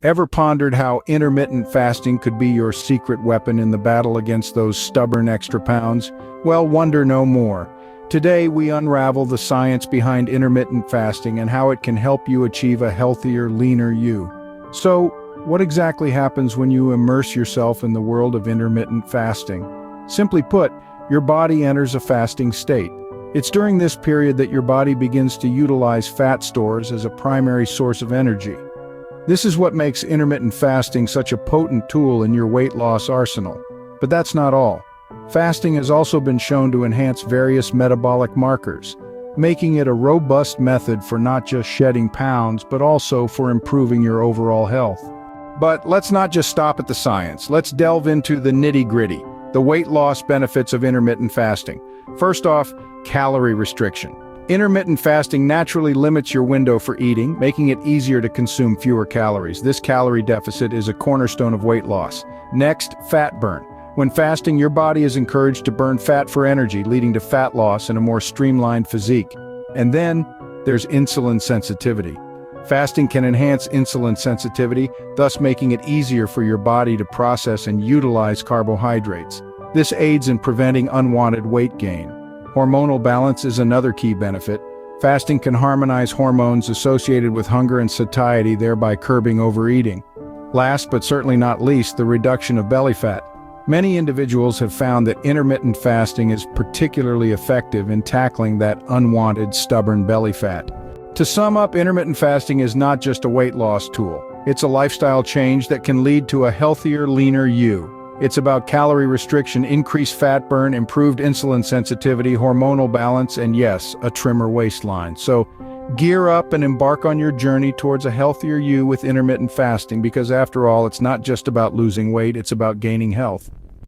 Ever pondered how intermittent fasting could be your secret weapon in the battle against those stubborn extra pounds? Well, wonder no more. Today we unravel the science behind intermittent fasting and how it can help you achieve a healthier, leaner you. So, what exactly happens when you immerse yourself in the world of intermittent fasting? Simply put, your body enters a fasting state. It's during this period that your body begins to utilize fat stores as a primary source of energy. This is what makes intermittent fasting such a potent tool in your weight loss arsenal. But that's not all. Fasting has also been shown to enhance various metabolic markers, making it a robust method for not just shedding pounds, but also for improving your overall health. But let's not just stop at the science. Let's delve into the nitty-gritty, the weight loss benefits of intermittent fasting. First off, calorie restriction. Intermittent fasting naturally limits your window for eating, making it easier to consume fewer calories. This calorie deficit is a cornerstone of weight loss. Next, fat burn. When fasting, your body is encouraged to burn fat for energy, leading to fat loss and a more streamlined physique. And then, there's insulin sensitivity. Fasting can enhance insulin sensitivity, thus making it easier for your body to process and utilize carbohydrates. This aids in preventing unwanted weight gain. Hormonal balance is another key benefit. Fasting can harmonize hormones associated with hunger and satiety, thereby curbing overeating. Last but certainly not least, the reduction of belly fat. Many individuals have found that intermittent fasting is particularly effective in tackling that unwanted, stubborn belly fat. To sum up, intermittent fasting is not just a weight loss tool. It's a lifestyle change that can lead to a healthier, leaner you. It's about calorie restriction, increased fat burn, improved insulin sensitivity, hormonal balance, and yes, a trimmer waistline. So gear up and embark on your journey towards a healthier you with intermittent fasting, because after all, it's not just about losing weight, it's about gaining health.